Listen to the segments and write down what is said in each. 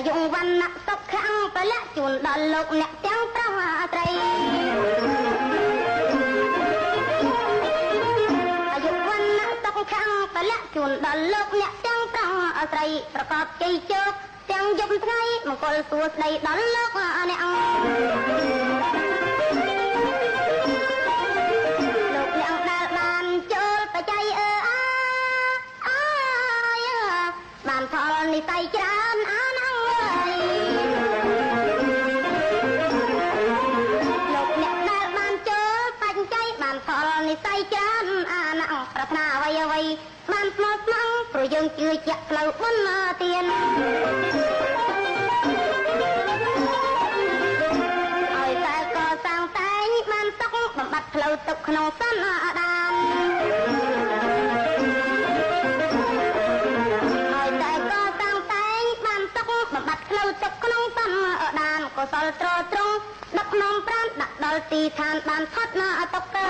យុវណ្ណៈសុខខាងប្រលាក់ជូនដល់លោកអ្នកទាំងប្រុសត្រីអាយុវណ្ណៈសុខខាងប្រលាក់ជូនដល់លោកអ្នកទាំងប្រុសត្រីប្រកបជ័យជោគទាំងយប់ថ្ងៃមង្គលសួស្តីដល់លោកអ្នកលោកអ្នកដែលបានចូលបច្ច័យបានផលនិស័យច្រើនអានអើយលោកអ្នកដែលបានចូលបច្ច័យបានផលនិស័យច្រើនអានប្រាថ្នាអ្វីអ្វីបានស្មោះស្ម័គ្រព្រោះយើងជឿជាក់ផ្លូវបុណ្យទានឲ្យតែកសាងតែងបានសុខបំបត្តិផ្លូវទុកក្នុងសន្តានបំបត្តិផ្លូវទឹកក្នុងសន្តានកុសលត្រត្រង់ដឹកនាំប្រាណដាក់ដល់ទីឋានបានផុតណាអតុកេ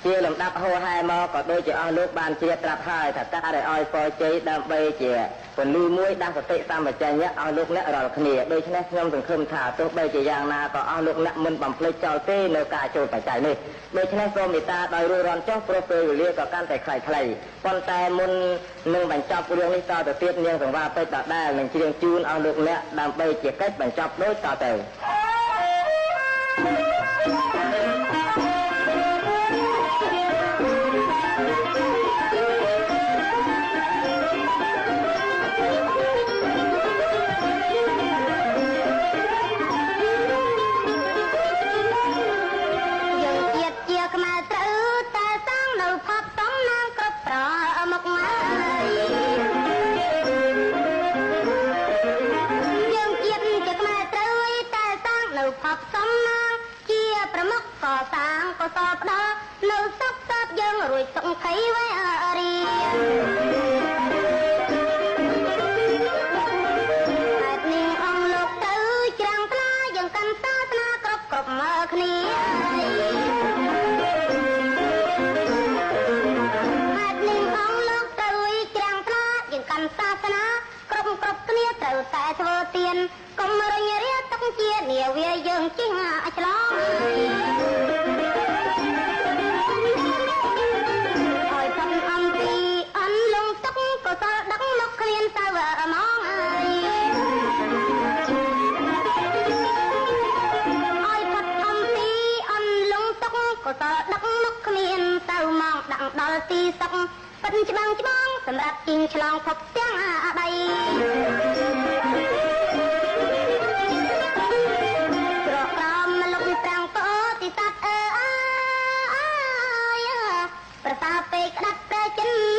ជាលំដាប់ហោហែមកក៏ដូចជាអស់លោកបានជ្រាបត្រាប់ហើយថាការដែលឲ្យពរជ័យដើម្បីជាពន្លឺមួយដាស់សតិសម្បជញ្ញៈឲ្យលោកអ្នករាល់គ្នាដូច្នេះខ្ញុំសង្ឃឹមថាទោះបីជាយ៉ាងណាក៏អស់លោកអ្នកមិនបំភ្លេចចោលទេនៅការចូលបច្ច័យនេះដូច្នេះសូមមេត្តាដោយរួសរាន់ចុះព្រោះពេលវេលាក៏កាន់តែខ្លីៗប៉ុន្តែមុននឹងបញ្ចប់រឿងនេះតទៅទៀតនាងសង្វារពេជ្រដដែលនឹងច្រៀងជូនអស់លោកអ្នកដើម្បីជាកិច្ចបញ្ចប់ដូចតទៅកសាងកសលផ្ដល់នៅសុខសាប់យើងរួចសុខភ័យវេរីហេតុនេះអង្គលោកទៅច្រាំងថ្លាយើងកាន់សាសនាគ្រប់មើលគ្នាហេតុនេះអង្គលោកទៅច្រាំងថ្លាយើងកាន់សាសនាគ្រប់គ្នាត្រូវតែធ្វើទានកុំរញរាទុកជានាវាយើងជិះឆ្លងដល់ទីសុខពិនច្បាំងសម្រាប់ជីងឆ្លងភពទាំងអាដីក្រក្រមលោកពីប្រាំងពោធិសត្វប្រសាពេកក្តាប់ប្រចិន